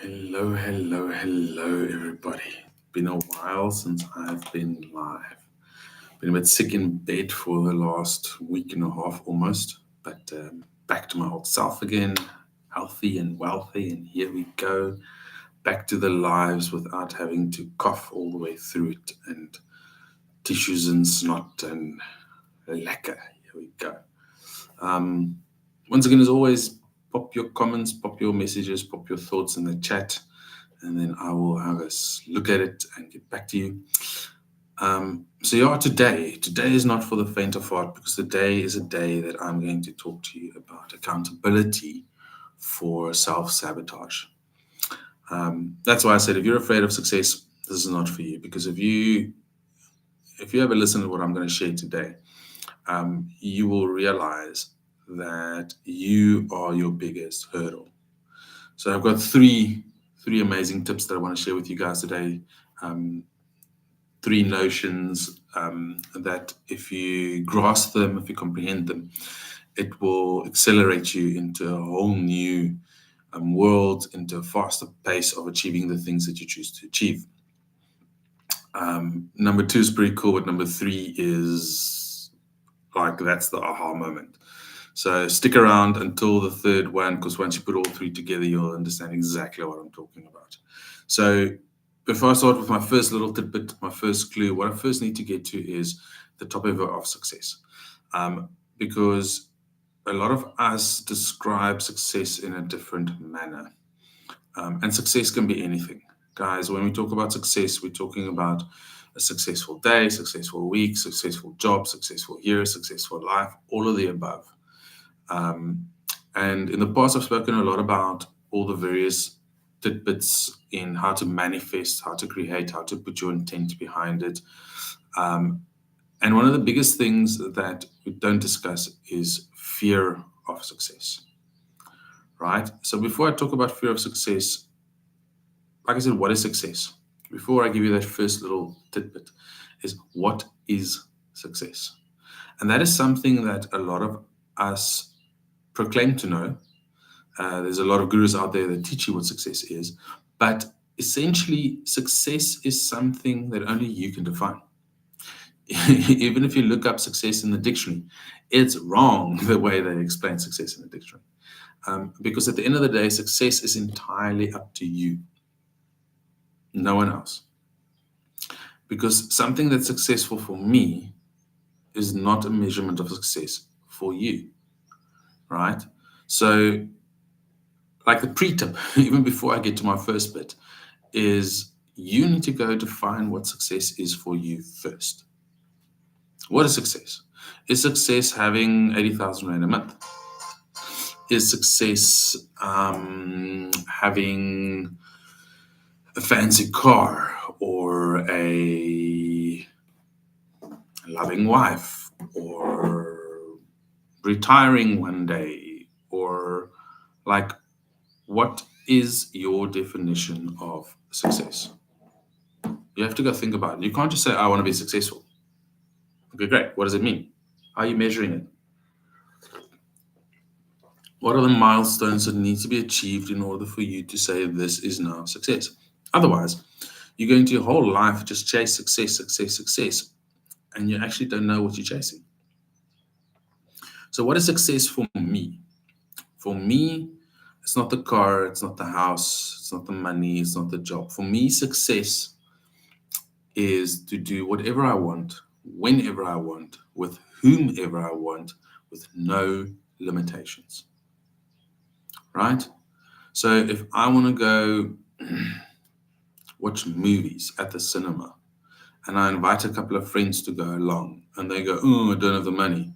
Hello, everybody. Been a while since I've been live. Been a bit sick in bed for the last week and a half almost, but back to my old self again, healthy and wealthy, and here we go. Back to the lives without having to cough all the way through it and tissues and snot and lekker. Here we go. Um, Once again, as always, pop your comments, pop your messages, pop your thoughts in the chat, and then I will have us look at it and get back to you. Today is not for the faint of heart because today is a day that I'm going to talk to you about accountability for self-sabotage. That's why I said if you're afraid of success, this is not for you. Because if you ever listen to what I'm going to share today, you will realize that you are your biggest hurdle. So I've got three amazing tips that I want to share with you guys today. Three notions that if you grasp them, if you comprehend them, it will accelerate you into a whole new world, into a faster pace of achieving the things that you choose to achieve. Number two is pretty cool, but number three is like that's the aha moment. So stick around until the third one, because once you put all three together, you'll understand exactly what I'm talking about. So before I start with my first little tidbit, my first clue, what I first need to get to is the topic of success. Because a lot of us describe success in a different manner. And success can be anything. Guys, when we talk about success, we're talking about a successful day, successful week, successful job, successful year, successful life, all of the above. And in the past, I've spoken a lot about all the various tidbits in how to manifest, how to create, how to put your intent behind it. And one of the biggest things that we don't discuss is fear of success, right? So before I talk about fear of success, like I said, what is success? Before I give you that first little tidbit, is what is success? And that is something that a lot of us proclaim to know. There's a lot of gurus out there that teach you what success is, but essentially, success is something that only you can define. Even if you look up success in the dictionary, it's wrong the way they explain success in the dictionary. Because at the end of the day, success is entirely up to you, no one else. Because something that's successful for me is not a measurement of success for you, right? So, like the pre-tip, even before I get to my first bit, is you need to go define what success is for you first. What is success? Is success having 80,000 Rand a month? Is success having a fancy car or a loving wife or retiring one day? Or like, what is your definition of success? You have to go think about it. You can't just say, I want to be successful. Okay, great. What does it mean? How are you measuring it? What are the milestones that need to be achieved in order for you to say this is now success? Otherwise, you're going to your whole life just chase success, and you actually don't know what you're chasing. So, what is success for me? For me, it's not the car, it's not the house, it's not the money, it's not the job. For me, success is to do whatever I want, whenever I want, with whomever I want, with no limitations. Right? So if I want to go watch movies at the cinema and I invite a couple of friends to go along and they go, oh, I don't have the money.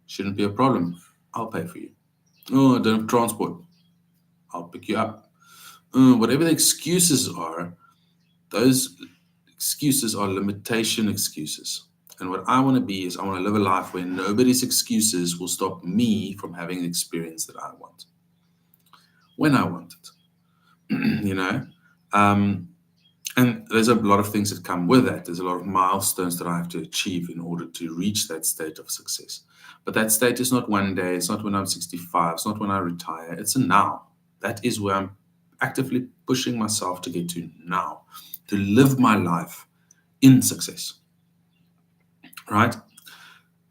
Shouldn't be a problem. I'll pay for you. Oh, I don't have transport. I'll pick you up. Whatever the excuses are, those excuses are limitation excuses. And what I want to be is I want to live a life where nobody's excuses will stop me from having the experience that I want when I want it. you know, and there's a lot of things that come with that. There's a lot of milestones that I have to achieve in order to reach that state of success. But that state is not one day. It's not when I'm 65. It's not when I retire. It's a now. That is where I'm actively pushing myself to get to now, to live my life in success, right?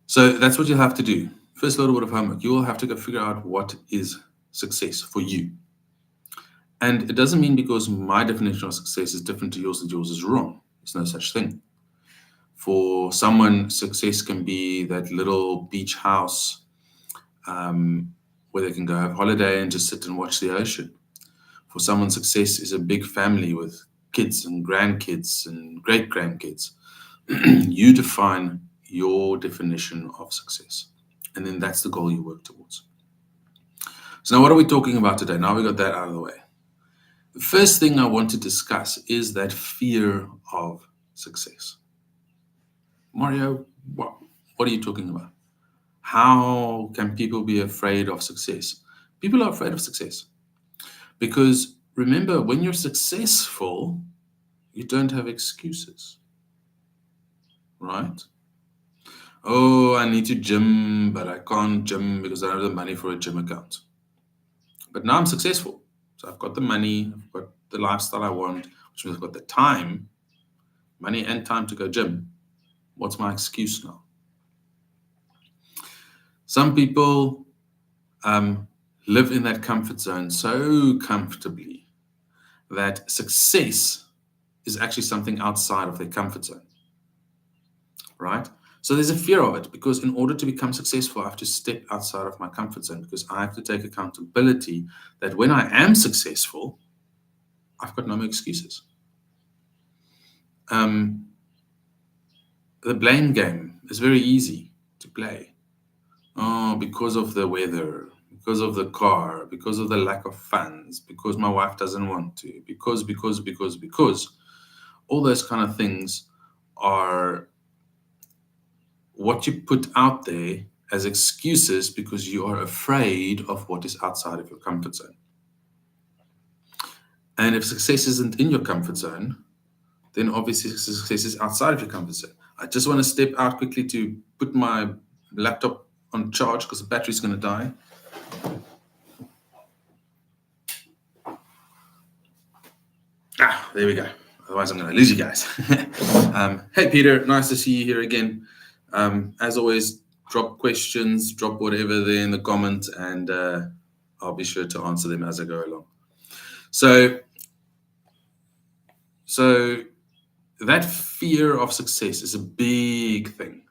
So that's what you'll have to do. First little bit of homework. You will have to go figure out what is success for you. And it doesn't mean because my definition of success is different to yours that yours is wrong. There's no such thing. For someone, success can be that little beach house where they can go have holiday and just sit and watch the ocean. For someone, success is a big family with kids and grandkids and great grandkids. You define your definition of success. And then that's the goal you work towards. So now what are we talking about today? Now we got that out of the way. The first thing I want to discuss is that fear of success. Mario, what are you talking about? How can people be afraid of success? People are afraid of success because remember, when you're successful, you don't have excuses, right? Oh, I need to gym, but I can't gym because I don't have the money for a gym account. But now I'm successful. So I've got the money, I've got the lifestyle I want, which means I've got the time, money and time to go gym. What's my excuse now? Some people live in that comfort zone so comfortably that success is actually something outside of their comfort zone, right? So there's a fear of it because in order to become successful, I have to step outside of my comfort zone because I have to take accountability that when I am successful, I've got no more excuses. The blame game is very easy to play. Oh, because of the weather, because of the car, because of the lack of funds, because my wife doesn't want to, because. All those kind of things are what you put out there as excuses because you are afraid of what is outside of your comfort zone. And if success isn't in your comfort zone, then obviously success is outside of your comfort zone. I just want to step out quickly to put my laptop on charge because the battery's going to die. There we go. Otherwise, I'm going to lose you guys. Hey, Peter, nice to see you here again. As always, drop questions, drop whatever there in the comments, and I'll be sure to answer them as I go along. So that fear of success is a big thing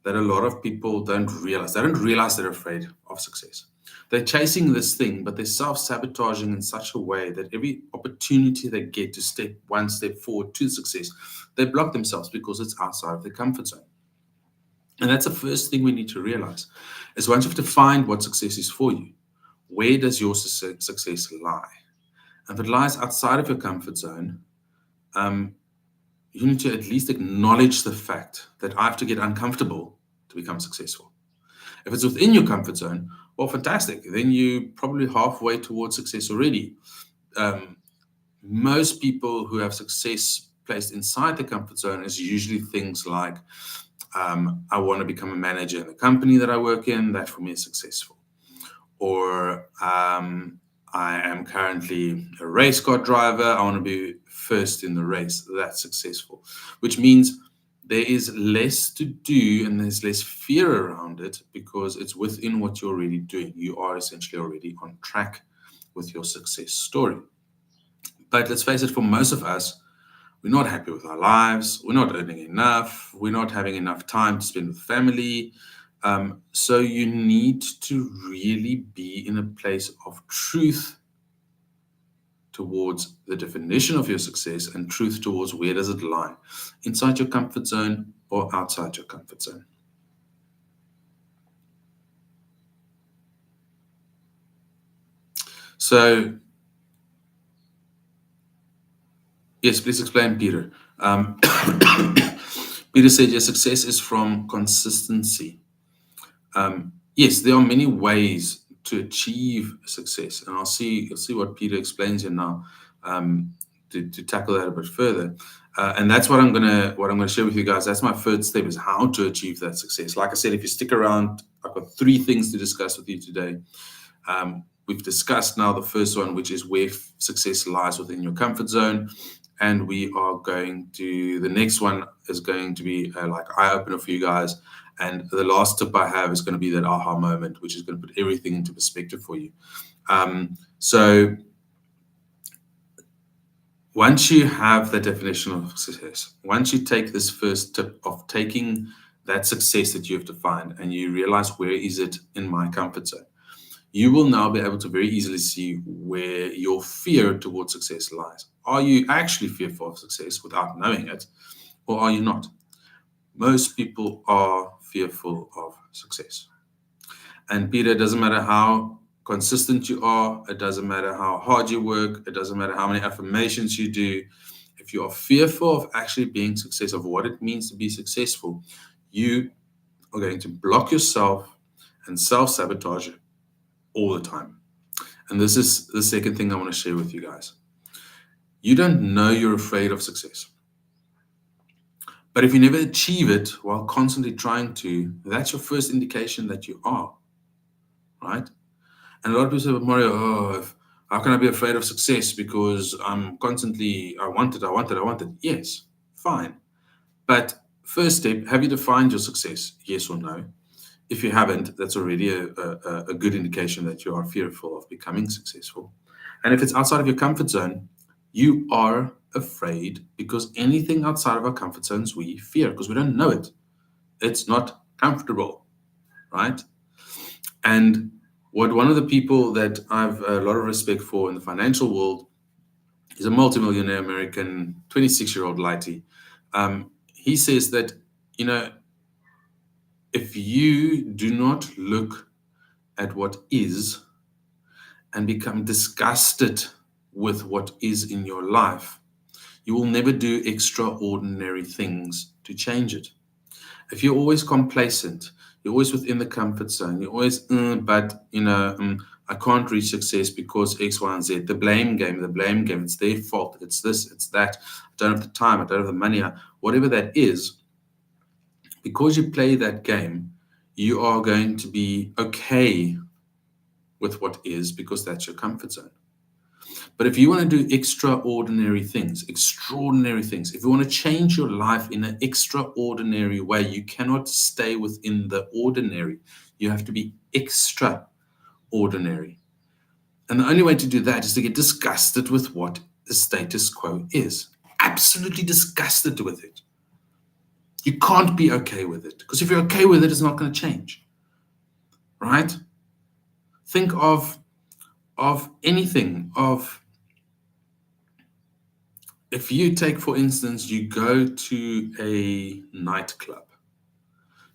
that a lot of people don't realize. They don't realize they're afraid of success. They're chasing this thing, but they're self-sabotaging in such a way that every opportunity they get to step one step forward to success, they block themselves because it's outside of their comfort zone. And that's the first thing we need to realize, is once you have to find what success is for you, where does your success lie? And if it lies outside of your comfort zone, you need to at least acknowledge the fact that I have to get uncomfortable to become successful. If it's within your comfort zone, well, fantastic. Then you're probably halfway towards success already. Most people who have success placed inside the comfort zone is usually things like, I want to become a manager in the company that I work in. That for me is successful. Or I am currently a race car driver. I want to be first in the race. That's successful, which means there is less to do and there's less fear around it because it's within what you're already doing. You are essentially already on track with your success story. But let's face it, for most of us, we're not happy with our lives. We're not earning enough. We're not having enough time to spend with family. So you need to really be in a place of truth towards the definition of your success and truth towards where does it lie, inside your comfort zone or outside your comfort zone. So, yes, please explain, Peter. Peter said, yes, success is from consistency. Yes, there are many ways to achieve success, and you'll see what Peter explains here now to tackle that a bit further. And that's what I'm gonna share with you guys. That's my third step, is how to achieve that success. Like I said, if you stick around, I've got 3 things to discuss with you today. we've discussed now the first one, which is where success lies within your comfort zone. And we are going to, the next one is going to be like eye opener for you guys. And the last tip I have is going to be that aha moment, which is going to put everything into perspective for you. So once you have the definition of success, once you take this first tip of taking that success that you have defined and you realize where is it in my comfort zone, you will now be able to very easily see where your fear towards success lies. Are you actually fearful of success without knowing it, or are you not? Most people are fearful of success. And Peter, it doesn't matter how consistent you are, it doesn't matter how hard you work, it doesn't matter how many affirmations you do. If you are fearful of actually being successful, of what it means to be successful, you are going to block yourself and self sabotage all the time. And this is the second thing I want to share with you guys. You don't know you're afraid of success. But if you never achieve it while constantly trying to, that's your first indication that you are, right? And a lot of people say, "But Mario, how can I be afraid of success? Because I'm constantly, I want it, I want it, I want it." Yes, fine. But first step, have you defined your success? Yes or no? If you haven't, that's already a good indication that you are fearful of becoming successful. And if it's outside of your comfort zone, you are afraid because anything outside of our comfort zones we fear because we don't know it. It's not comfortable, right? And what one of the people that I've a lot of respect for in the financial world is a multimillionaire American 26-year-old Lighty. He says that, you know, if you do not look at what is and become disgusted with what is in your life, you will never do extraordinary things to change it. If you're always complacent, you're always within the comfort zone, you're always, but, I can't reach success because X, Y, and Z. The blame game, it's their fault, it's this, it's that. I don't have the time, I don't have the money, whatever that is. Because you play that game, you are going to be okay with what is because that's your comfort zone. But if you want to do extraordinary things, if you want to change your life in an extraordinary way, you cannot stay within the ordinary. You have to be extraordinary. And the only way to do that is to get disgusted with what the status quo is. Absolutely disgusted with it. You can't be okay with it because if you're okay with it, it's not going to change. Right? Think of anything, if you take, for instance, you go to a nightclub,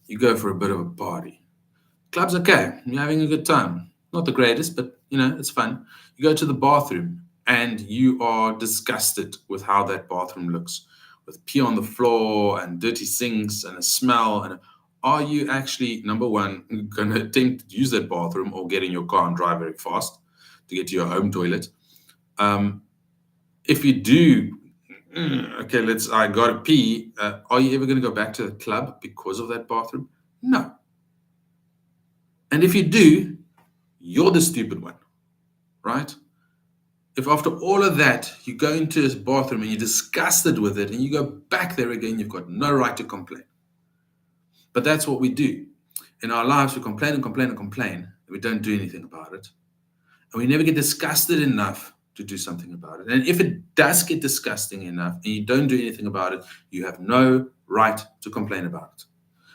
you go for a bit of a party. Club's okay, you're having a good time. Not the greatest, but it's fun. You go to the bathroom and you are disgusted with how that bathroom looks, with pee on the floor and dirty sinks and a smell. And are you actually, number one, going to attempt to use that bathroom or get in your car and drive very fast to get to your home toilet? If you do, okay, I gotta pee. Are you ever going to go back to the club because of that bathroom? No. And if you do, you're the stupid one, right? If after all of that, you go into this bathroom and you're disgusted with it and you go back there again, you've got no right to complain. But that's what we do. In our lives, we complain and complain and complain, and we don't do anything about it. And we never get disgusted enough to do something about it. And if it does get disgusting enough and you don't do anything about it, you have no right to complain about it.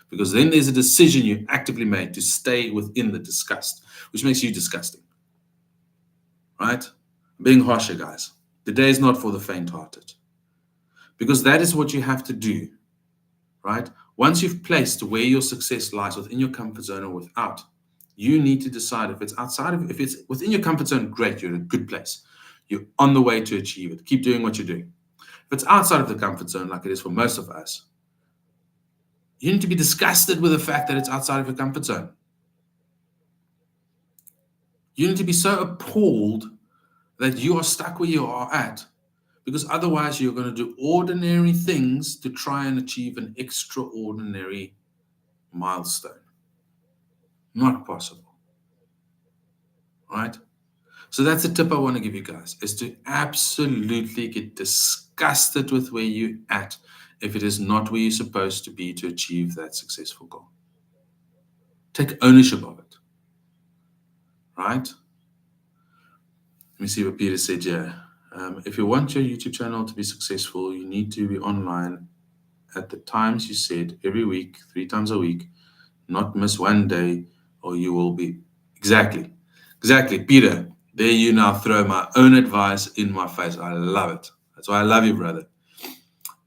Because then there's a decision you actively made to stay within the disgust, which makes you disgusting. Right? I'm being harsher, guys. The day is not for the faint-hearted. Because that is what you have to do. Right? Once you've placed where your success lies, within your comfort zone or without, you need to decide if it's within your comfort zone, great, you're in a good place. You're on the way to achieve it. Keep doing what you're doing. If it's outside of the comfort zone, like it is for most of us, you need to be disgusted with the fact that it's outside of your comfort zone. You need to be so appalled that you are stuck where you are at, because otherwise you're going to do ordinary things to try and achieve an extraordinary milestone. Not possible. Right? So that's the tip I want to give you guys, is to absolutely get disgusted with where you're at if it is not where you're supposed to be to achieve that successful goal. Take ownership of it, right? Let me see what Peter said here. If you want your YouTube channel to be successful, you need to be online at the times you said every week, 3 times a week, not miss one day, or you will be. Exactly, Peter. There you now throw my own advice in my face. I love it. That's why I love you, brother.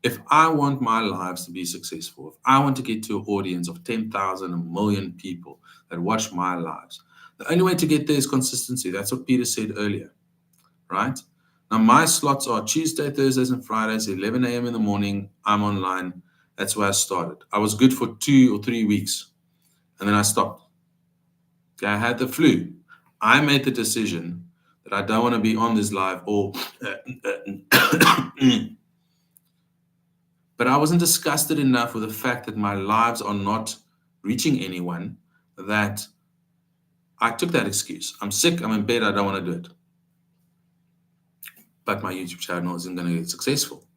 If I want my lives to be successful, if I want to get to an audience of 10,000, a million people that watch my lives, the only way to get there is consistency. That's what Peter said earlier, right? Now, my slots are Tuesday, Thursdays, and Fridays, 11 a.m. in the morning. I'm online. That's where I started. I was good for 2 or 3 weeks, and then I stopped. Okay, I had the flu. I made the decision that I don't want to be on this live or but I wasn't disgusted enough with the fact that my lives are not reaching anyone that I took that excuse. I'm sick, I'm in bed, I don't want to do it. But my YouTube channel isn't going to get successful.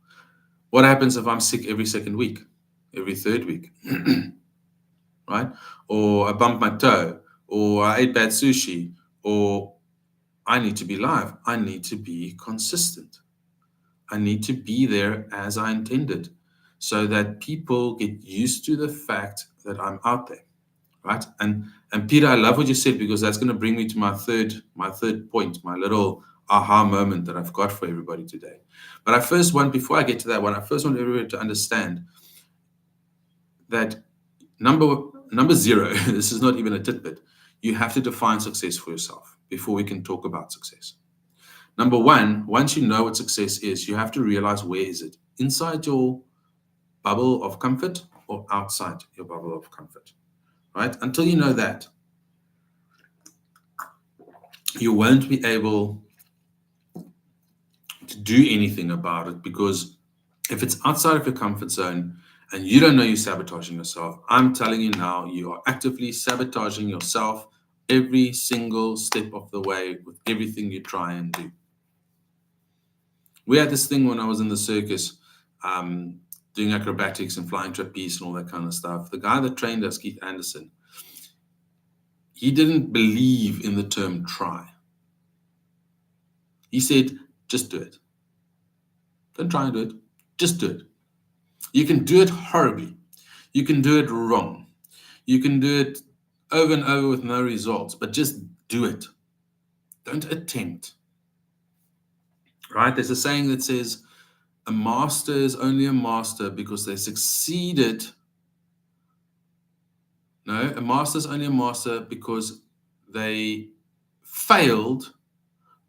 What happens if I'm sick every second week, every third week, right? Or I bumped my toe, or I ate bad sushi, or I need to be live. I need to be consistent. I need to be there as I intended so that people get used to the fact that I'm out there, right? And Peter, I love what you said, because that's going to bring me to my third point, my little aha moment that I've got for everybody today. But before I get to that one, I first want everybody to understand that number zero, this is not even a tidbit. You have to define success for yourself before we can talk about success. Number one, once you know what success is, you have to realize, where is it? Inside your bubble of comfort or outside your bubble of comfort, right? Until you know that, you won't be able to do anything about it, because if it's outside of your comfort zone and you don't know you're sabotaging yourself, I'm telling you now, you are actively sabotaging yourself every single step of the way with everything you try and do. We had this thing when I was in the circus, doing acrobatics and flying trapeze and all that kind of stuff. The guy that trained us, Keith Anderson, he didn't believe in the term try. He said, just do it. Don't try and do it. Just do it. You can do it horribly. You can do it wrong. You can do it over and over with no results, but just do it. Don't attempt. Right? There's a saying that says, a master is only a master because they succeeded. No, a master is only a master because they failed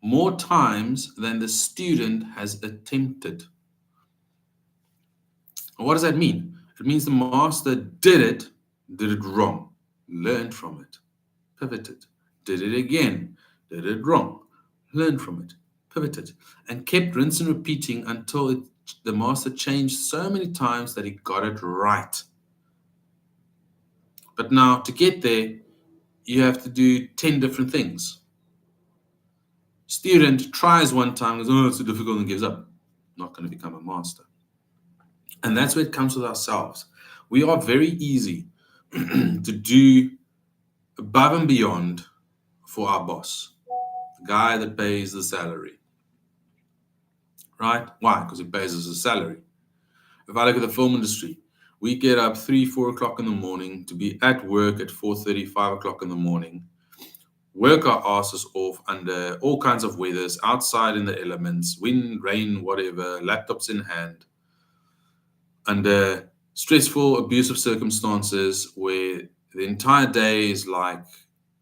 more times than the student has attempted. And what does that mean? It means the master did it wrong, learned from it, pivoted, did it again, did it wrong, learned from it, pivoted, and kept rinsing and repeating until the master changed so many times that he got it right. But now to get there, you have to do 10 different things. Student tries one time, goes, oh, it's too difficult, and gives up. Not going to become a master. And that's where it comes with ourselves. We are very easy to do above and beyond for our boss, the guy that pays the salary. Right? Why? Because he pays us a salary. If I look at the film industry, we get up 3, 4 o'clock in the morning to be at work at 4:30, 5 o'clock in the morning, work our asses off under all kinds of weathers, outside in the elements, wind, rain, whatever, laptops in hand, under stressful, abusive circumstances where the entire day is like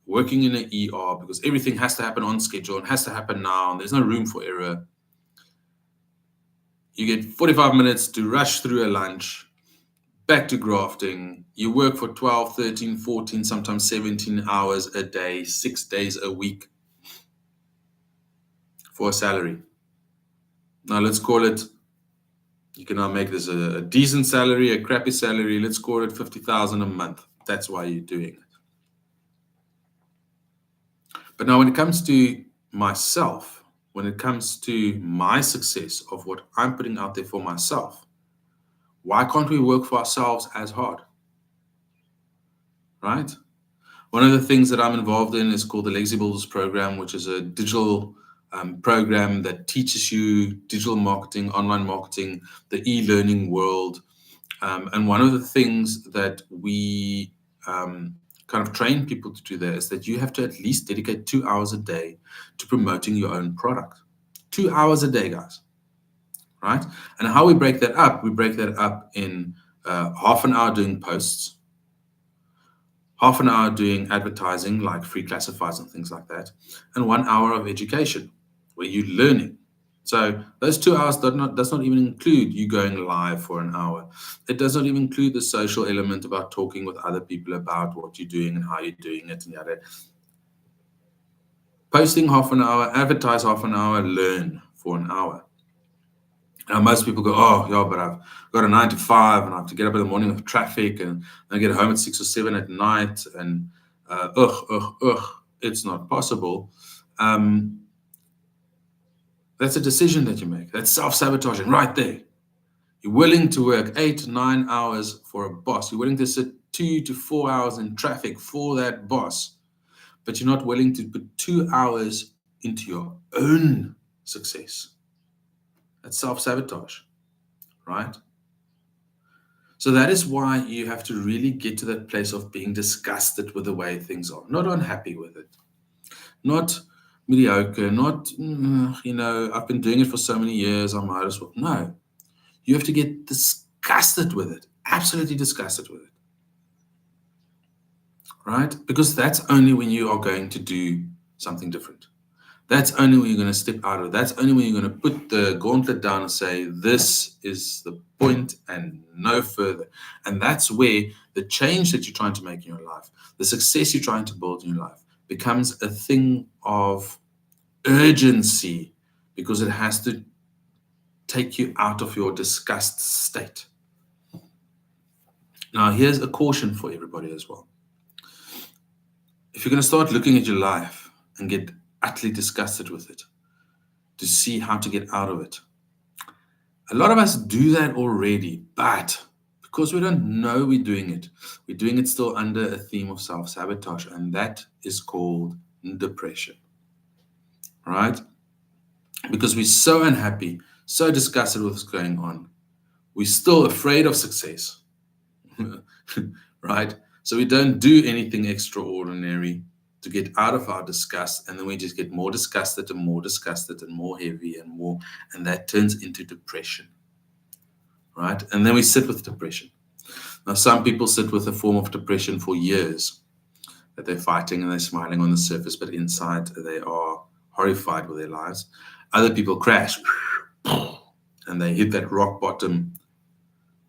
working in an ER because everything has to happen on schedule and has to happen now, and there's no room for error. You get 45 minutes to rush through a lunch, back to grafting. You work for 12, 13, 14, sometimes 17 hours a day, 6 days a week for a salary. Now let's call it, you can now make this a decent salary, a crappy salary. Let's call it 50,000 a month. That's why you're doing it. But now when it comes to myself, when it comes to my success of what I'm putting out there for myself, why can't we work for ourselves as hard? Right? One of the things that I'm involved in is called the Legacy Builders Program, which is a digital program that teaches you digital marketing, online marketing, the e-learning world. And one of the things that we kind of train people to do there is that you have to at least dedicate 2 hours a day to promoting your own product. 2 hours a day, guys, right? And how we break that up, we break that up in half an hour doing posts, half an hour doing advertising like free classifieds and things like that, and 1 hour of education where you're learning. So those 2 hours does not even include you going live for an hour. It does not even include the social element about talking with other people about what you're doing and how you're doing it and the other. Posting half an hour, advertise half an hour, learn for an hour. Now, most people go, oh, yeah, but I've got a 9 to 5 and I have to get up in the morning with traffic and I get home at 6 or 7 at night and it's not possible. That's a decision that you make. That's self-sabotaging right there. You're willing to work 8 to 9 hours for a boss. You're willing to sit 2 to 4 hours in traffic for that boss, but you're not willing to put 2 hours into your own success. That's self-sabotage, right? So that is why you have to really get to that place of being disgusted with the way things are, not unhappy with it, not mediocre, not, I've been doing it for so many years, I might as well. No, you have to get disgusted with it, absolutely disgusted with it, right? Because that's only when you are going to do something different. That's only when you're going to step out of it. That's only when you're going to put the gauntlet down and say, this is the point and no further. And that's where the change that you're trying to make in your life, the success you're trying to build in your life, becomes a thing of urgency because it has to take you out of your disgust state. Now, here's a caution for everybody as well. If you're going to start looking at your life and get utterly disgusted with it, to see how to get out of it. A lot of us do that already, but because we don't know we're doing it still under a theme of self-sabotage, and that is called depression, right? Because we're so unhappy, so disgusted with what's going on. We're still afraid of success, right? So we don't do anything extraordinary to get out of our disgust, and then we just get more disgusted and more disgusted and more heavy and more, and that turns into depression, right? And then we sit with depression. Now, some people sit with a form of depression for years, that they're fighting and they're smiling on the surface, but inside they are horrified with their lives. Other people crash and they hit that rock bottom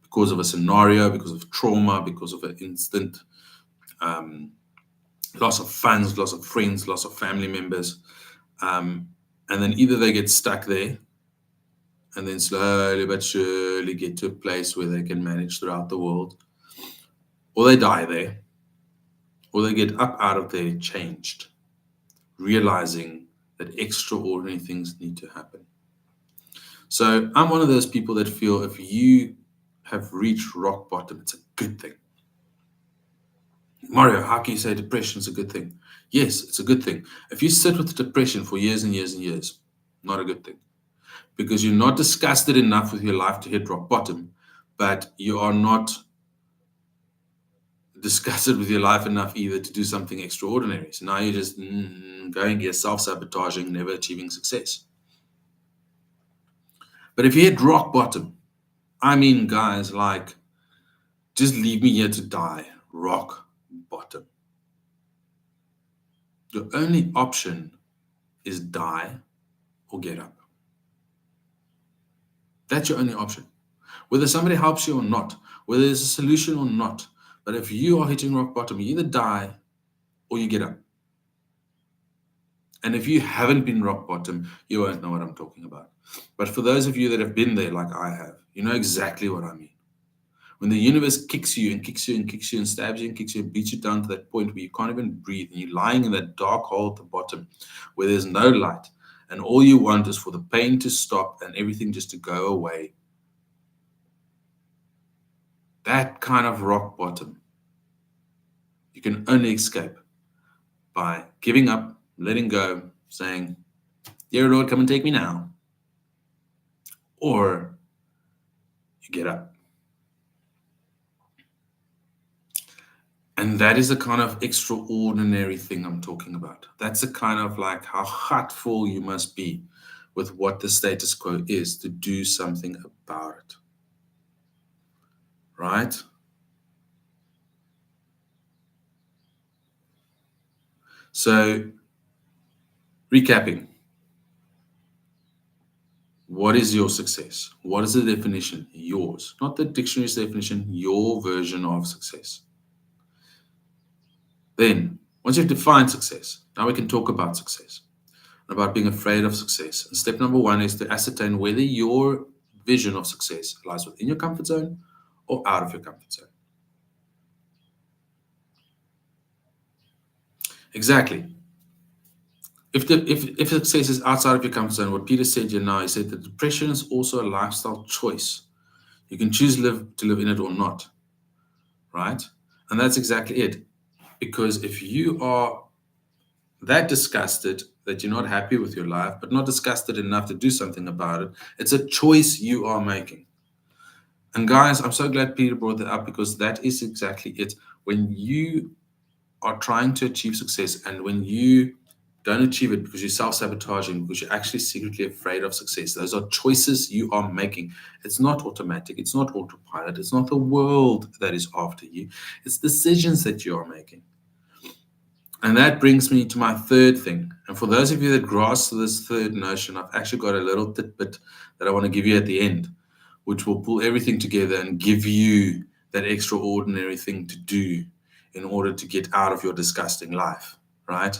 because of a scenario, because of trauma, because of an instant loss of funds, loss of friends, loss of family members. And then either they get stuck there and then slowly but surely get to a place where they can manage throughout the world, or they die there, or they get up out of there changed, realizing that extraordinary things need to happen. So I'm one of those people that feel if you have reached rock bottom, it's a good thing. Mario, how can you say depression is a good thing? Yes, it's a good thing. If you sit with depression for years and years and years, not a good thing. Because you're not disgusted enough with your life to hit rock bottom, but you are not disgusted with your life enough either to do something extraordinary. So now you're just going here, self-sabotaging, never achieving success. But if you hit rock bottom, I mean, guys, like, just leave me here to die. Rock bottom. Your only option is die or get up. That's your only option. Whether somebody helps you or not, whether there's a solution or not, but if you are hitting rock bottom, you either die or you get up. And if you haven't been rock bottom, you won't know what I'm talking about. But for those of you that have been there like I have, you know exactly what I mean. When the universe kicks you and kicks you and kicks you and stabs you and kicks you and beats you down to that point where you can't even breathe and you're lying in that dark hole at the bottom where there's no light and all you want is for the pain to stop and everything just to go away. That kind of rock bottom, you can only escape by giving up, letting go, saying, Dear Lord, come and take me now. Or you get up. And that is the kind of extraordinary thing I'm talking about. That's the kind of like how heartful you must be with what the status quo is to do something about it. Right? So, recapping, what is your success? What is the definition? Yours. Not the dictionary's definition, your version of success. Then, once you've defined success, now we can talk about success, about being afraid of success. And step number one is to ascertain whether your vision of success lies within your comfort zone or out of your comfort zone. Exactly. If success is outside of your comfort zone, what Peter said here now, he said that depression is also a lifestyle choice. You can choose to live in it or not, right? And that's exactly it. Because if you are that disgusted that you're not happy with your life, but not disgusted enough to do something about it, it's a choice you are making. And guys, I'm so glad Peter brought that up because that is exactly it. When you are trying to achieve success and when you don't achieve it because you're self-sabotaging, because you're actually secretly afraid of success, those are choices you are making. It's not automatic, it's not autopilot, it's not the world that is after you, it's decisions that you are making. And that brings me to my third thing. And for those of you that grasp this third notion, I've actually got a little tidbit that I want to give you at the end, which will pull everything together and give you that extraordinary thing to do in order to get out of your disgusting life, right?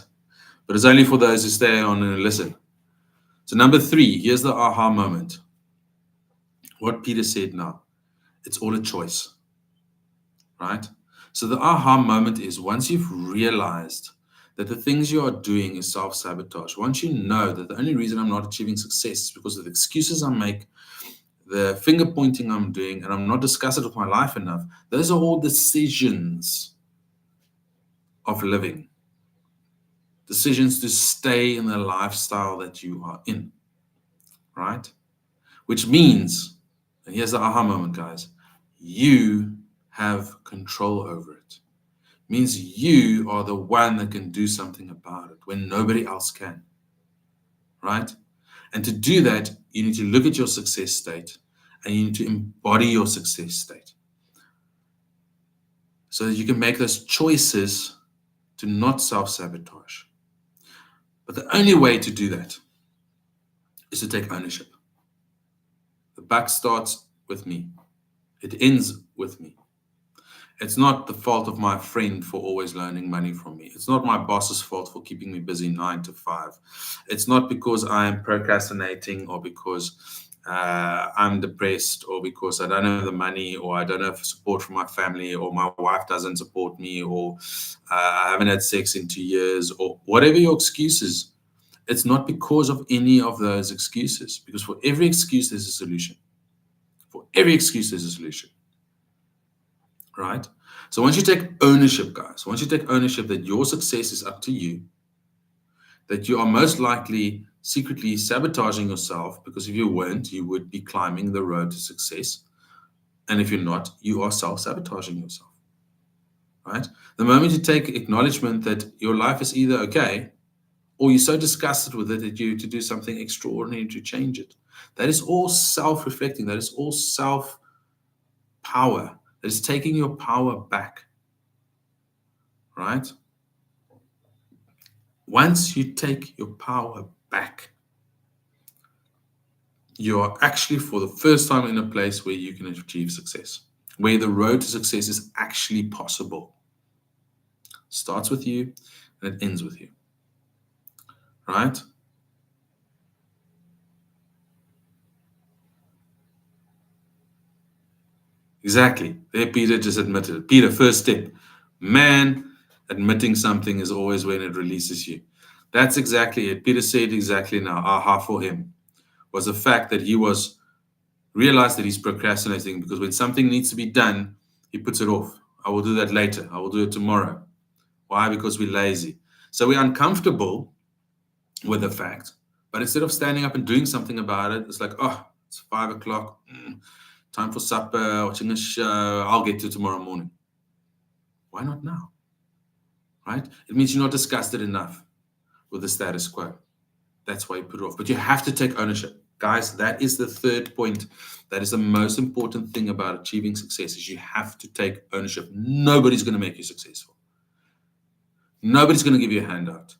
But it's only for those who stay on and listen. So, number three, here's the aha moment. What Peter said now, it's all a choice, right? So, the aha moment is once you've realized that the things you are doing is self sabotage, once you know that the only reason I'm not achieving success is because of the excuses I make, the finger pointing I'm doing, and I'm not disgusted with my life enough, those are all decisions of living, decisions to stay in the lifestyle that you are in, right? Which means, and here's the aha moment, guys, you have control over it. Means you are the one that can do something about it when nobody else can, right? And to do that, you need to look at your success state and you need to embody your success state so that you can make those choices to not self-sabotage. But the only way to do that is to take ownership. The buck starts with me. It ends with me. It's not the fault of my friend for always loaning money from me. It's not my boss's fault for keeping me busy 9 to 5. It's not because I'm procrastinating or because I'm depressed or because I don't have the money or I don't have support from my family or my wife doesn't support me or I haven't had sex in 2 years or whatever your excuses. It's not because of any of those excuses, because for every excuse, there's a solution. For every excuse, there's a solution. Right? So once you take ownership, guys, once you take ownership that your success is up to you, that you are most likely secretly sabotaging yourself, because if you weren't, you would be climbing the road to success. And if you're not, you are self-sabotaging yourself. Right? The moment you take acknowledgement that your life is either okay or you're so disgusted with it that you to do something extraordinary to change it. That is all self-reflecting. That is all self-power. That is taking your power back. Right? Once you take your power back, you are actually for the first time in a place where you can achieve success, where the road to success is actually possible. Starts with you and it ends with you. Right? Exactly. There, Peter just admitted it. Peter, first step. Man, admitting something is always when it releases you. That's exactly it. Peter said exactly now. Aha for him was the fact that he was realized that he's procrastinating because when something needs to be done, he puts it off. I will do that later. I will do it tomorrow. Why? Because we're lazy. So we're uncomfortable with the fact, but instead of standing up and doing something about it, it's like, oh, it's 5 o'clock. Time for supper, watching a show. I'll get to tomorrow morning. Why not now? Right? It means you're not disgusted enough with the status quo. That's why you put it off. But you have to take ownership. Guys, that is the third point. That is the most important thing about achieving success is you have to take ownership. Nobody's going to make you successful. Nobody's going to give you a handout.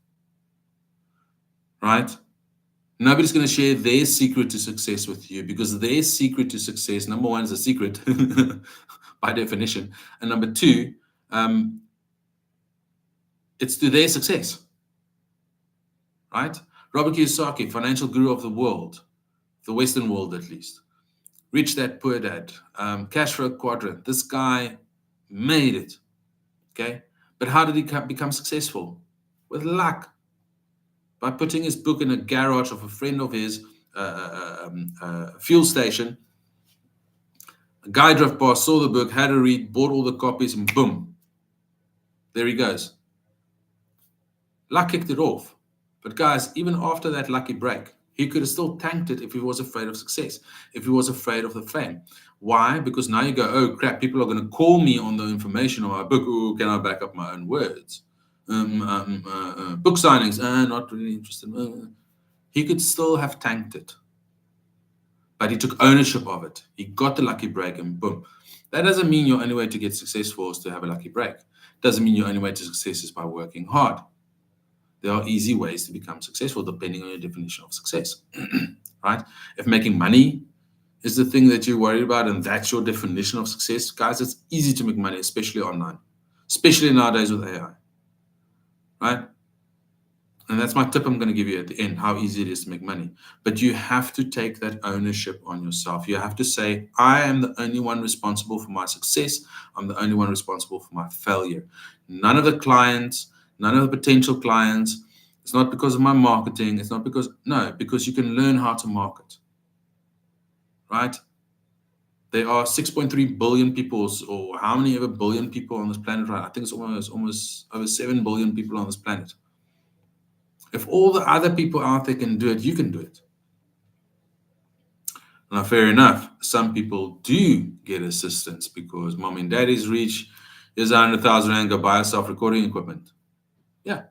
Right? Nobody's going to share their secret to success with you because their secret to success, number one, is a secret by definition. And number two, it's to their success. Right? Robert Kiyosaki, financial guru of the world, the Western world at least. Rich Dad, Poor Dad, Cash Flow Quadrant. This guy made it. Okay? But how did he become successful? With luck. By putting his book in a garage of a friend of his, fuel station. A guy drove past, saw the book, had a read, bought all the copies, and boom. There he goes. Luck kicked it off. But guys, even after that lucky break, he could have still tanked it if he was afraid of success, if he was afraid of the fame. Why? Because now you go, oh crap, people are going to call me on the information of my book. Oh, can I back up my own words? Book signings, not really interested. He could still have tanked it. But he took ownership of it. He got the lucky break and boom. That doesn't mean your only way to get successful is to have a lucky break. Doesn't mean your only way to success is by working hard. There are easy ways to become successful depending on your definition of success, right? If making money is the thing that you're worried about and that's your definition of success, guys, it's easy to make money, especially online, especially nowadays with AI, right? And that's my tip I'm going to give you at the end, how easy it is to make money. But you have to take that ownership on yourself. You have to say, I am the only one responsible for my success. I'm the only one responsible for my failure. None of the clients, none of the potential clients. It's not because of my marketing. It's not because, no, because you can learn how to market, right? There are 6.3 billion people, or how many ever billion people on this planet, right? I think it's almost over 7 billion people on this planet. If all the other people out there can do it, you can do it. Now, fair enough, some people do get assistance because mom and dad is rich. Here's 100,000 Rand, go buy yourself recording equipment. Yeah.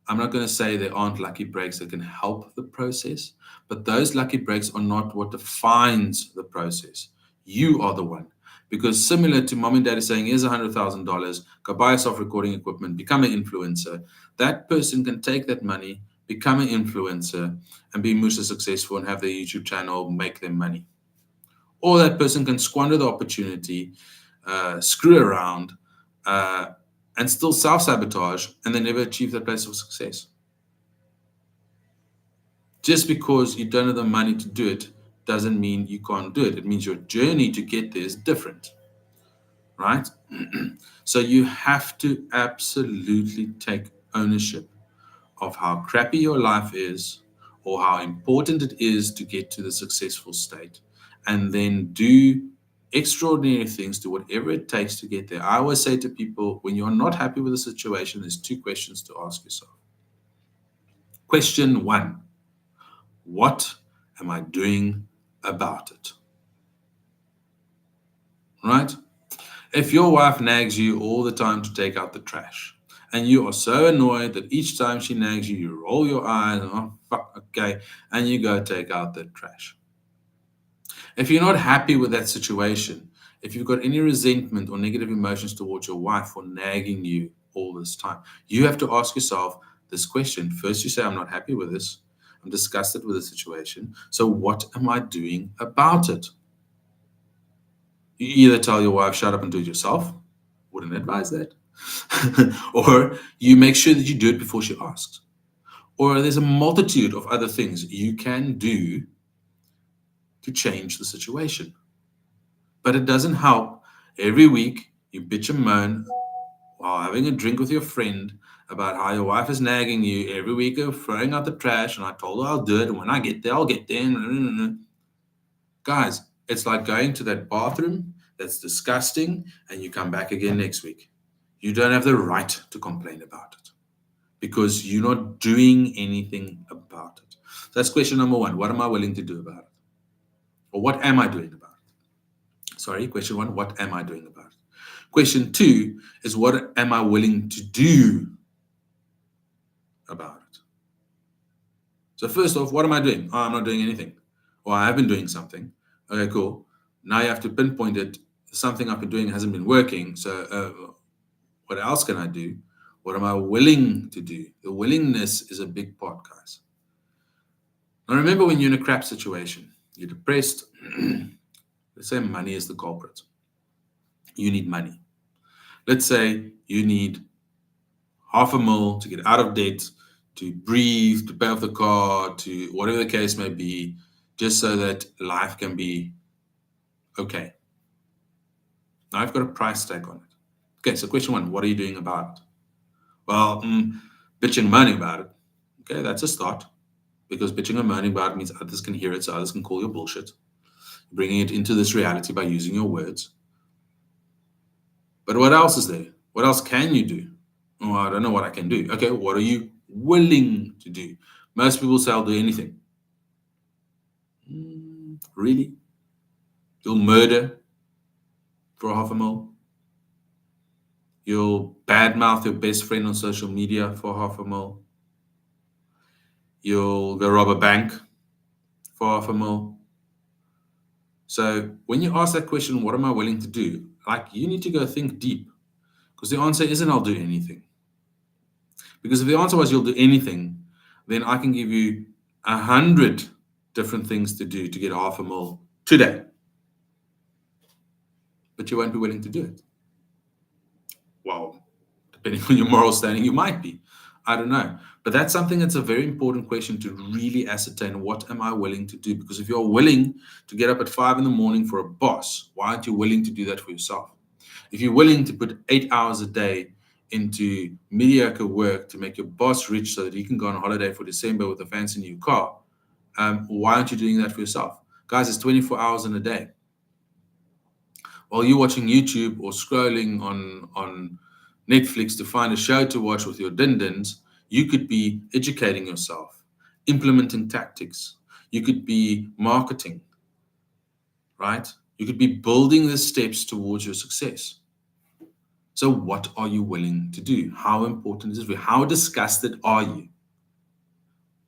I'm not going to say there aren't lucky breaks that can help the process, but those lucky breaks are not what defines the process. You are the one. Because similar to mom and dad is saying, here's $100,000, go buy yourself recording equipment, become an influencer. That person can take that money, become an influencer, and be much successful and have their YouTube channel, make them money. Or that person can squander the opportunity, screw around, and still self-sabotage, and they never achieve that place of success. Just because you don't have the money to do it doesn't mean you can't do it. It means your journey to get there is different, right? So you have to absolutely take ownership of how crappy your life is or how important it is to get to the successful state, and then do extraordinary things, do whatever it takes to get there. I always say to people, when you're not happy with a situation, there's two questions to ask yourself. Question one, what am I doing about it? Right? If your wife nags you all the time to take out the trash, and you are so annoyed that each time she nags you, you roll your eyes, oh, fuck, okay, and you go take out the trash. If you're not happy with that situation, if you've got any resentment or negative emotions towards your wife for nagging you all this time, you have to ask yourself this question. First, you say, I'm not happy with this. I'm disgusted with the situation. So, what am I doing about it? You either tell your wife, shut up and do it yourself. Wouldn't advise that. Or you make sure that you do it before she asks. Or there's a multitude of other things you can do to change the situation. But it doesn't help. Every week you bitch and moan while having a drink with your friend about how your wife is nagging you every week of throwing out the trash, and I told her I'll do it, and when I get there, I'll get there. Guys, it's like going to that bathroom that's disgusting, and you come back again next week. You don't have the right to complain about it because you're not doing anything about it. So that's question number one. What am I willing to do about it? Or what am I doing about it? Sorry, question one, what am I doing about it? Question two is what am I willing to do about it? So first off, what am I doing? Oh, I'm not doing anything. Or I have been doing something. Okay, cool. Now you have to pinpoint it. Something I've been doing hasn't been working. So what else can I do? What am I willing to do? The willingness is a big part, guys. Now remember when you're in a crap situation, you're depressed. Let's say money is the culprit. You need money. Let's say you need half a mil to get out of debt, to breathe, to pay off the car, to whatever the case may be, just so that life can be okay. Now I've got a price tag on it. Okay, so question one, what are you doing about it? Well, bitching and moaning about it. Okay, that's a start. Because bitching and moaning about it means others can hear it, so others can call you bullshit. Bringing it into this reality by using your words. But what else is there? What else can you do? Oh, I don't know what I can do. Okay, what are you willing to do? Most people say I'll do anything. Really? You'll murder for half a mil? You'll badmouth your best friend on social media for half a mil? You'll go rob a bank for half a mil? So when you ask that question, what am I willing to do? Like, you need to go think deep, because the answer isn't I'll do anything. Because if the answer was you'll do anything, then I can give you 100 different things to do to get half a mil today. But you won't be willing to do it. Well, depending on your moral standing, you might be. I don't know. But that's something that's a very important question to really ascertain. What am I willing to do? Because if you're willing to get up at 5 in the morning for a boss, why aren't you willing to do that for yourself? If you're willing to put 8 hours a day into mediocre work to make your boss rich so that he can go on holiday for December with a fancy new car, why aren't you doing that for yourself? Guys, it's 24 hours in a day. While you're watching YouTube or scrolling on Netflix to find a show to watch with your din-dins, you could be educating yourself, implementing tactics. You could be marketing, right? You could be building the steps towards your success. So what are you willing to do? How important is it for you? How disgusted are you?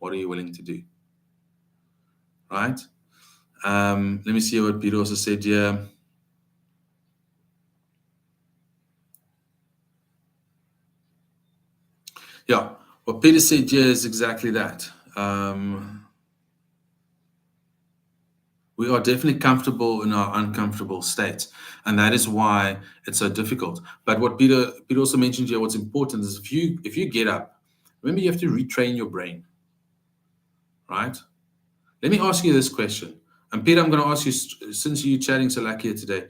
What are you willing to do? Right? Let me see what Peter also said here. Yeah, what Peter said here is exactly that. We are definitely comfortable in our uncomfortable states, and that is why it's so difficult. But what Peter also mentioned here, what's important is if you get up, remember you have to retrain your brain, right? Let me ask you this question, and Peter, I'm going to ask you since you're chatting so lucky today,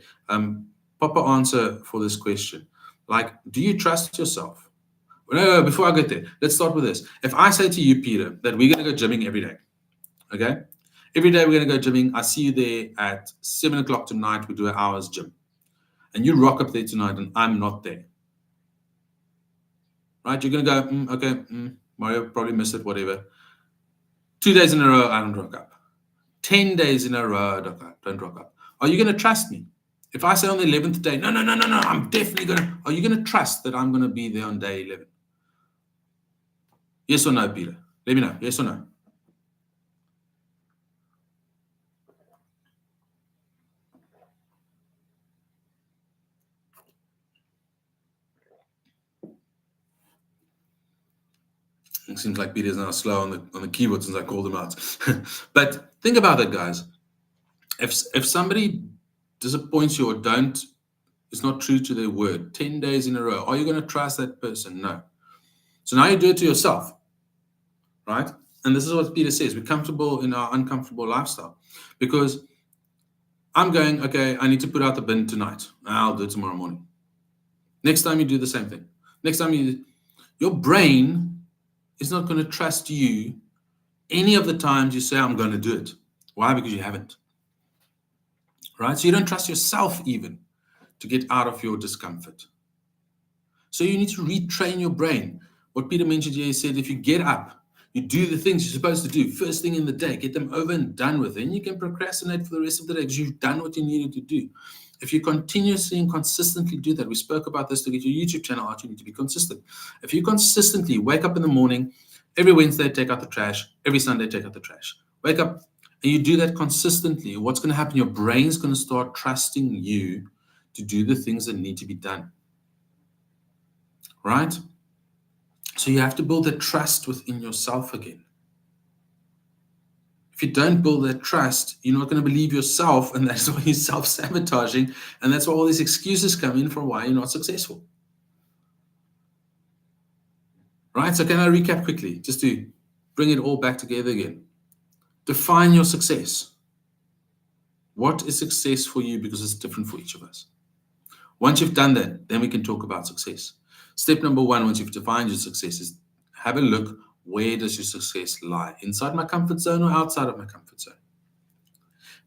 proper answer for this question. Like, do you trust yourself? No, before I get there, let's start with this. If I say to you, Peter, that we're going to go gymming every day, okay? Every day we're going to go gymming. I see you there at 7 o'clock tonight. We do an hour's gym. And you rock up there tonight and I'm not there. Right? You're going to go, okay, Mario probably missed it, whatever. 2 days in a row, I don't rock up. 10 days in a row, I don't rock up. Are you going to trust me? If I say on the 11th day, no, I'm definitely going to, are you going to trust that I'm going to be there on day 11? Yes or no, Peter? Let me know. Yes or no? It seems like Peter's now slow on the keyboard since I called him out. But think about that, guys. If somebody disappoints you or is not true to their word 10 days in a row, are you going to trust that person? No. So now you do it to yourself, right? And this is what Peter says. We're comfortable in our uncomfortable lifestyle because I'm going, okay, I need to put out the bin tonight. I'll do it tomorrow morning. Next time you do the same thing. Next time your brain is not going to trust you any of the times you say, I'm going to do it. Why? Because you haven't, right? So you don't trust yourself even to get out of your discomfort. So you need to retrain your brain. What Peter mentioned here, he said, if you get up, you do the things you're supposed to do first thing in the day, get them over and done with, then you can procrastinate for the rest of the day because you've done what you needed to do. If you continuously and consistently do that, we spoke about this to get your YouTube channel out, you need to be consistent. If you consistently wake up in the morning, every Wednesday, take out the trash, every Sunday, take out the trash. Wake up and you do that consistently, what's going to happen? Your brain's going to start trusting you to do the things that need to be done. Right? So you have to build that trust within yourself again. If you don't build that trust, you're not going to believe yourself, and that's why you're self-sabotaging, and that's why all these excuses come in for why you're not successful. Right? So can I recap quickly, just to bring it all back together again? Define your success. What is success for you? Because it's different for each of us. Once you've done that, then we can talk about success. Step number one, once you've defined your success, is have a look, where does your success lie? Inside my comfort zone or outside of my comfort zone?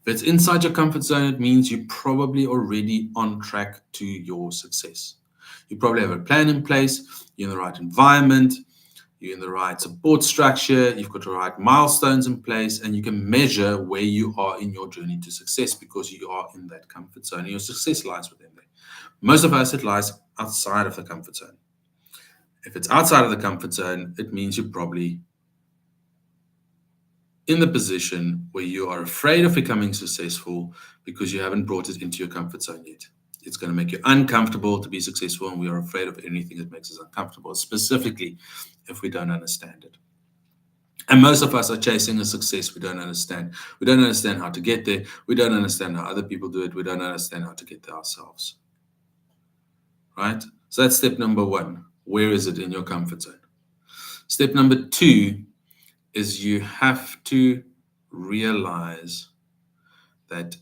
If it's inside your comfort zone, it means you're probably already on track to your success. You probably have a plan in place, you're in the right environment, you're in the right support structure, you've got the right milestones in place, and you can measure where you are in your journey to success because you are in that comfort zone and your success lies within there. Most of us, it lies outside of the comfort zone. If it's outside of the comfort zone, it means you're probably in the position where you are afraid of becoming successful because you haven't brought it into your comfort zone yet. It's going to make you uncomfortable to be successful, and we are afraid of anything that makes us uncomfortable, specifically if we don't understand it. And most of us are chasing a success we don't understand. We don't understand how to get there. We don't understand how other people do it. We don't understand how to get there ourselves. Right? So that's step number one. Where is it in your comfort zone? Step number two is you have to realize that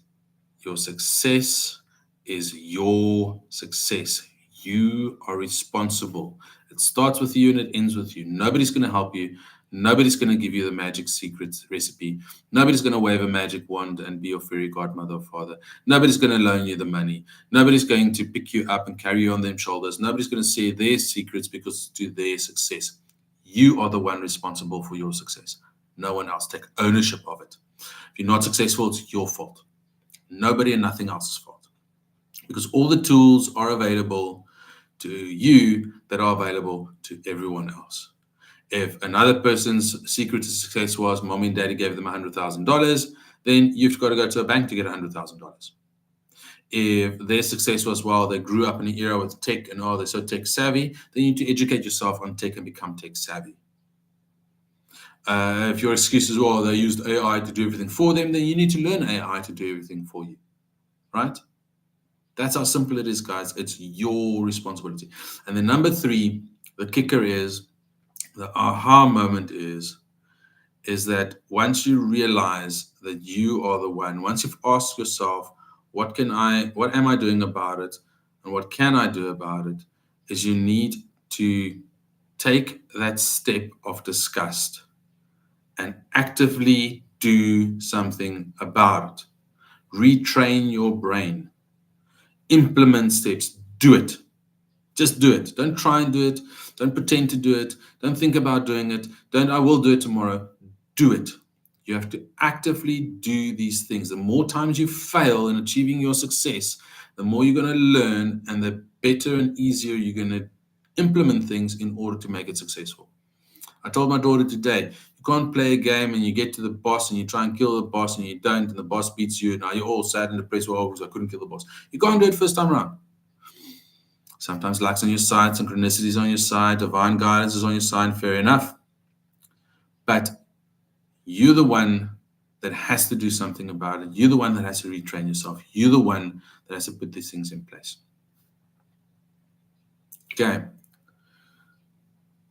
your success is your success. You are responsible. It starts with you and it ends with you. Nobody's going to help you. Nobody's going to give you the magic secret recipe. Nobody's going to wave a magic wand and be your fairy godmother or father. Nobody's going to loan you the money. Nobody's going to pick you up and carry you on their shoulders. Nobody's going to say their secrets because it's to their success. You are the one responsible for your success. No one else. Take ownership of it. If you're not successful, it's your fault. Nobody and nothing else's fault. Because all the tools are available to you that are available to everyone else. If another person's secret to success was mommy and daddy gave them $100,000, then you've got to go to a bank to get $100,000. If their success was, well, they grew up in an era with tech and they're so tech savvy, then you need to educate yourself on tech and become tech savvy. If your excuse is, well, they used AI to do everything for them, then you need to learn AI to do everything for you, right? That's how simple it is, guys. It's your responsibility. And then number three, the kicker is, the aha moment is that once you realize that you are the one, once you've asked yourself, what am I doing about it? And what can I do about it? Is you need to take that step of disgust and actively do something about it. Retrain your brain. Implement steps. Do it. Just do it. Don't try and do it. Don't pretend to do it. Don't think about doing it. I will do it tomorrow. Do it. You have to actively do these things. The more times you fail in achieving your success, the more you're going to learn, and the better and easier you're going to implement things in order to make it successful. I told my daughter today, you can't play a game and you get to the boss and you try and kill the boss and you don't, and the boss beats you. Now you're all sad and depressed, well, because I couldn't kill the boss. You can't do it first time around. Sometimes luck's on your side, synchronicity is on your side, divine guidance is on your side, fair enough. But you're the one that has to do something about it. You're the one that has to retrain yourself. You're the one that has to put these things in place. Okay.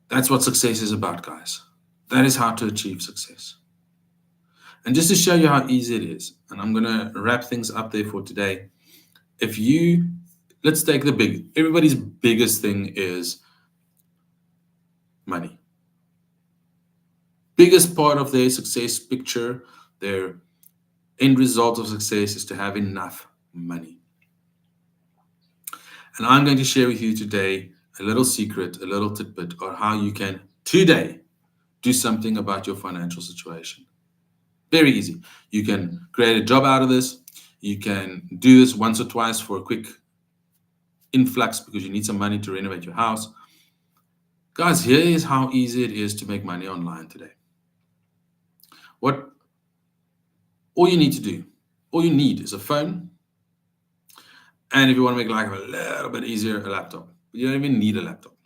That's what success is about, guys. That is how to achieve success. And just to show you how easy it is, and I'm going to wrap things up there for today. If you, let's take everybody's biggest thing is money. Biggest part of their success picture, their end result of success is to have enough money. And I'm going to share with you today a little secret, a little tidbit on how you can today do something about your financial situation. Very easy. You can create a job out of this. You can do this once or twice for a quick influx because you need some money to renovate your house. Guys, here is how easy it is to make money online today. What all you need to do, all you need is a phone. And if you want to make life a little bit easier, a laptop. But you don't even need a laptop.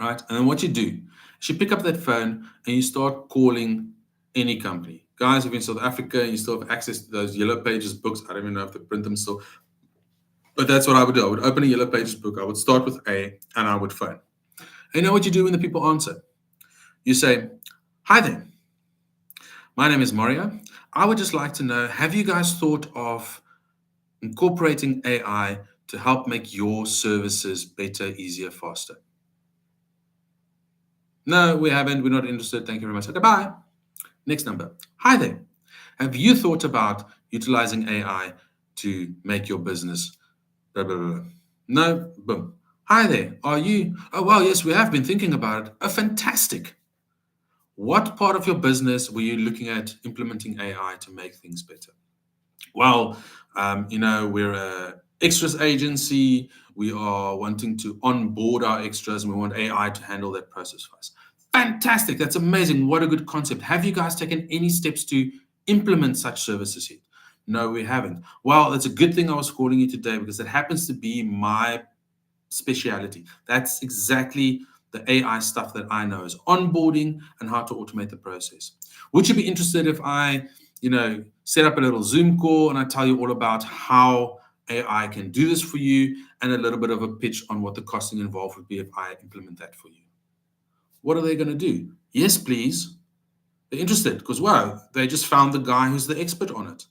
Right? And then what you do is you pick up that phone and you start calling any company. Guys, if you're in South Africa and you still have access to those Yellow Pages books, I don't even know if they print them still. But that's what I would do. I would open a Yellow Pages book. I would start with A and I would phone. And you know what you do when the people answer? You say, "Hi there. My name is Mario. I would just like to know, have you guys thought of incorporating AI to help make your services better, easier, faster?" "No, we haven't. We're not interested. Thank you very much." Okay, bye. Next number. "Hi there. Have you thought about utilizing AI to make your business blah, blah, blah?" "No." Boom. "Hi there. Are you? Oh, well, yes, we have been thinking about it." "Oh, fantastic. What part of your business were you looking at implementing AI to make things better?" "Well, we're a extras agency. We are wanting to onboard our extras and we want AI to handle that process for us." "Fantastic. That's amazing. What a good concept. Have you guys taken any steps to implement such services yet?" "No, we haven't." "Well, that's a good thing I was calling you today because it happens to be my speciality. That's exactly the AI stuff that I know is onboarding and how to automate the process. Would you be interested if I, set up a little Zoom call and I tell you all about how AI can do this for you and a little bit of a pitch on what the costing involved would be if I implement that for you?" What are they going to do? "Yes, please." They're interested because, wow, they just found the guy who's the expert on it,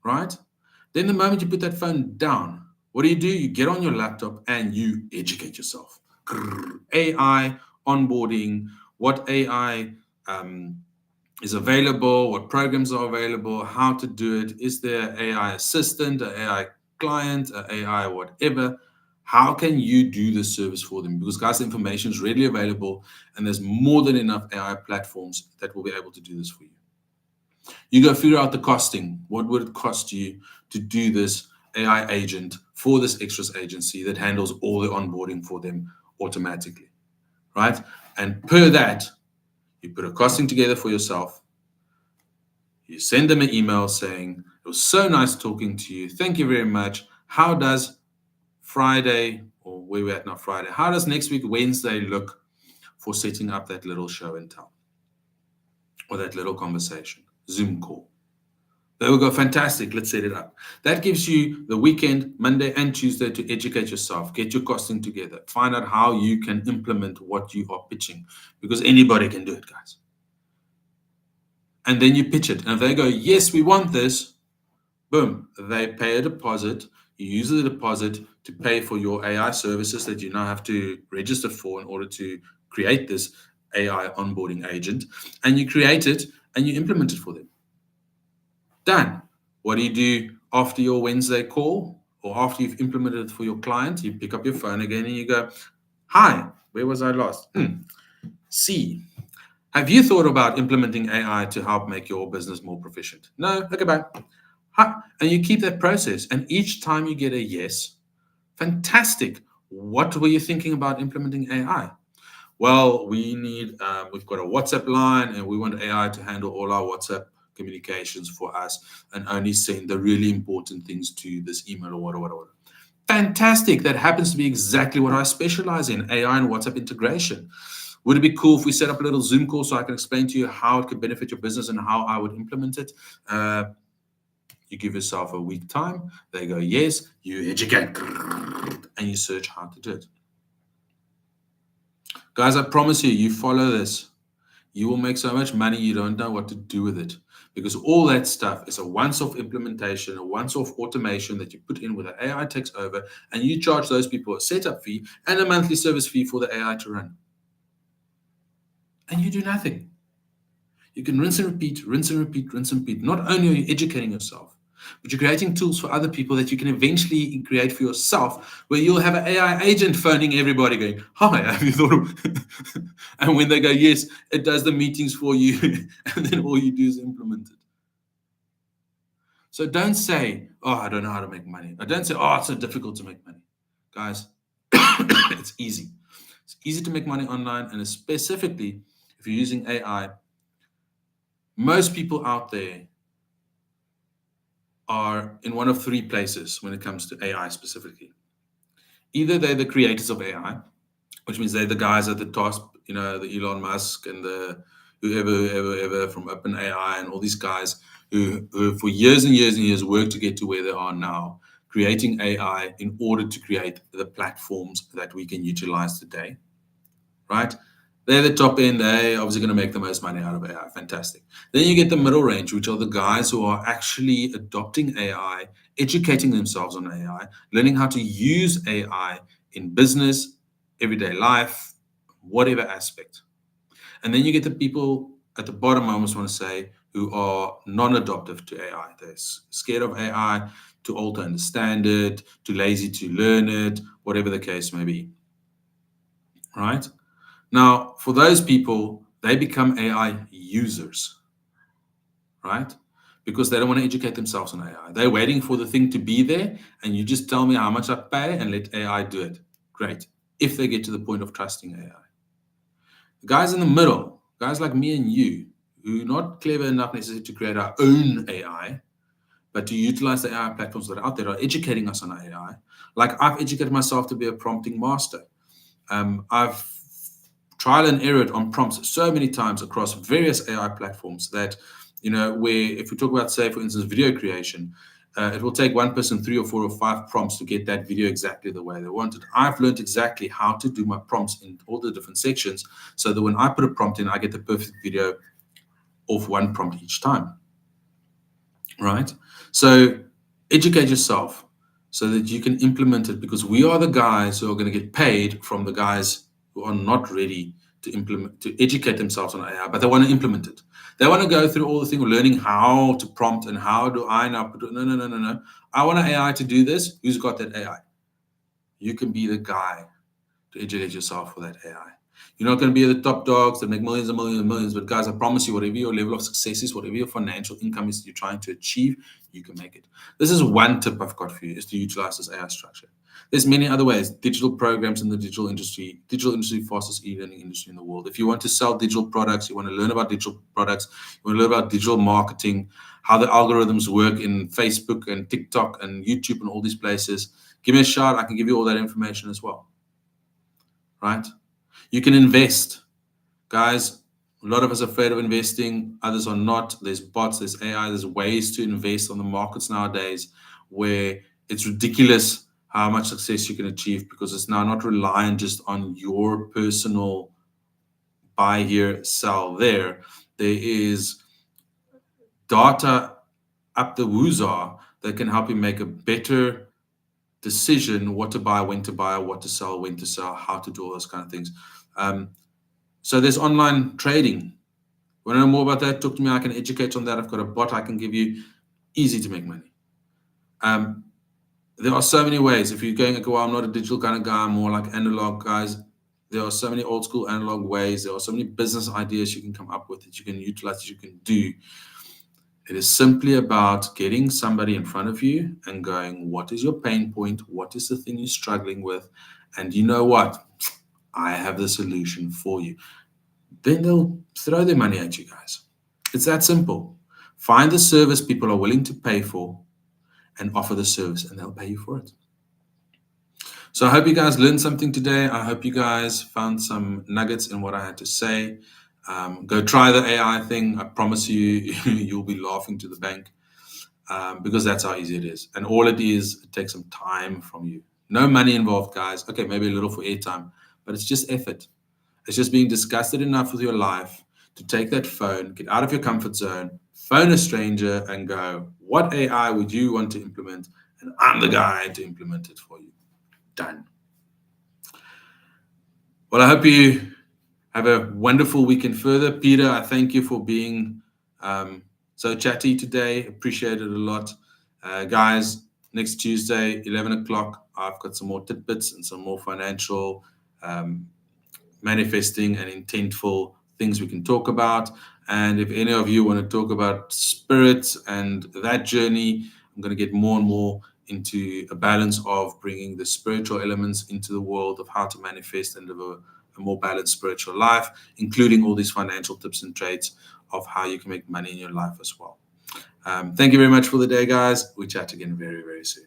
right? Then the moment you put that phone down, what do? You get on your laptop and you educate yourself. AI, onboarding, what AI is available, what programs are available, how to do it. Is there AI assistant, an AI client, an AI whatever? How can you do this service for them? Because, guys, the information is readily available and there's more than enough AI platforms that will be able to do this for you. You go figure out the costing. What would it cost you to do this AI agent for this extras agency that handles all the onboarding for them automatically, right? And per that, you put a costing together for yourself. You send them an email saying, "It was so nice talking to you. Thank you very much. How does Friday, or where we're at now, Friday, how does next week, Wednesday, look for setting up that little show and tell or that little conversation, Zoom call?" They will go, "Fantastic, let's set it up." That gives you the weekend, Monday and Tuesday, to educate yourself, get your costing together, find out how you can implement what you are pitching, because anybody can do it, guys. And then you pitch it. And if they go, "Yes, we want this," boom, they pay a deposit. You use the deposit to pay for your AI services that you now have to register for in order to create this AI onboarding agent. And you create it and you implement it for them. Done. What do you do after your Wednesday call or after you've implemented it for your client? You pick up your phone again and you go, "Hi, where was I lost? C, have you thought about implementing AI to help make your business more proficient?" "No." "Okay, bye." Hi. And you keep that process. And each time you get a yes, fantastic. What were you thinking about implementing AI? "Well, we've got a WhatsApp line and we want AI to handle all our WhatsApp communications for us and only send the really important things to this email or whatever. Fantastic. That happens to be exactly what I specialize in, AI and WhatsApp integration. Would it be cool if we set up a little Zoom call so I can explain to you how it could benefit your business and how I would implement it?" You give yourself a week time. They go, "Yes." You educate and you search how to do it. Guys, I promise you, you follow this. You will make so much money you don't know what to do with it, because all that stuff is a once-off implementation, a once-off automation that you put in where the AI takes over, and you charge those people a setup fee and a monthly service fee for the AI to run, and you do nothing. You can rinse and repeat, rinse and repeat, rinse and repeat. Not only are you educating yourself, but you're creating tools for other people that you can eventually create for yourself, where you'll have an AI agent phoning everybody going, "Hi, have you thought of..." And when they go, "Yes," it does the meetings for you, and then all you do is implement it. So don't say, "Oh, I don't know how to make money." Or don't say, "Oh, it's so difficult to make money." Guys, it's easy. It's easy to make money online, and specifically if you're using AI. Most people out there are in one of three places when it comes to AI specifically. Either they're the creators of AI, which means they're the guys at the top, the Elon Musk and the whoever from OpenAI and all these guys who for years and years and years worked to get to where they are now, creating AI in order to create the platforms that we can utilize today, right? They're the top end. They're obviously going to make the most money out of AI. Fantastic. Then you get the middle range, which are the guys who are actually adopting AI, educating themselves on AI, learning how to use AI in business, everyday life, whatever aspect. And then you get the people at the bottom, I almost want to say, who are non-adoptive to AI. They're scared of AI, too old to understand it, too lazy to learn it, whatever the case may be, right? Now, for those people, they become AI users, right? Because they don't want to educate themselves on AI. They're waiting for the thing to be there, and you just tell me how much I pay and let AI do it. Great. If they get to the point of trusting AI. The guys in the middle, guys like me and you, who are not clever enough necessarily to create our own AI, but to utilize the AI platforms that are out there, are educating us on AI. Like I've educated myself to be a prompting master. I've trial and errored on prompts so many times across various AI platforms that, where if we talk about, say, for instance, video creation, it will take one person 3 or 4 or 5 prompts to get that video exactly the way they want it. I've learned exactly how to do my prompts in all the different sections so that when I put a prompt in, I get the perfect video off one prompt each time, right? So educate yourself so that you can implement it, because we are the guys who are going to get paid from the guys who are not ready to educate themselves on AI, but they want to implement it. They want to go through all the thing of learning how to prompt and how do I now put it. No, no, no, no, no. I want an AI to do this. Who's got that AI? You can be the guy to educate yourself for that AI. You're not going to be the top dogs that make millions and millions and millions, but guys, I promise you, whatever your level of success is, whatever your financial income is that you're trying to achieve, you can make it. This is one tip I've got for you, is to utilize this AI structure. There's many other ways. Digital programs in the digital industry, fastest e-learning industry in the world. If you want to sell digital products, you want to learn about digital products, you want to learn about digital marketing, how the algorithms work in Facebook and TikTok and YouTube and all these places, give me a shout. I can give you all that information as well, right? You can invest. Guys, a lot of us are afraid of investing, others are not. There's bots, there's AI, there's ways to invest on the markets nowadays where it's ridiculous how much success you can achieve, because it's now not reliant just on your personal buy here, sell there. There is data up the woozah that can help you make a better decision what to buy, when to buy, what to sell, when to sell, how to do all those kind of things. So there's online trading. Want to know more about that? Talk to me. I can educate on that. I've got a bot I can give you. Easy to make money. There are so many ways. If you're going, okay, well, I'm not a digital kind of guy, I'm more like analog guys. There are so many old school analog ways. There are so many business ideas you can come up with that you can utilize, that you can do. It is simply about getting somebody in front of you and going, what is your pain point? What is the thing you're struggling with? And you know what? I have the solution for you. Then they'll throw their money at you guys. It's that simple. Find the service people are willing to pay for and offer the service, and they'll pay you for it. So I hope you guys learned something today. I hope you guys found some nuggets in what I had to say. Go try the AI thing. I promise you, you'll be laughing to the bank, because that's how easy it is. And all it is, it takes some time from you. No money involved, guys. Okay, maybe a little for airtime, but it's just effort. It's just being disgusted enough with your life to take that phone, get out of your comfort zone, phone a stranger, and go, what AI would you want to implement? And I'm the guy to implement it for you. Done. Well, I hope you have a wonderful weekend further. Peter, I thank you for being so chatty today. Appreciate it a lot. Guys, next Tuesday, 11 o'clock, I've got some more tidbits and some more financial um, manifesting and intentful things we can talk about. And if any of you want to talk about spirit and that journey, I'm going to get more and more into a balance of bringing the spiritual elements into the world of how to manifest and live a more balanced spiritual life, including all these financial tips and traits of how you can make money in your life as well. Thank you very much for the day, guys. We chat again very, very soon.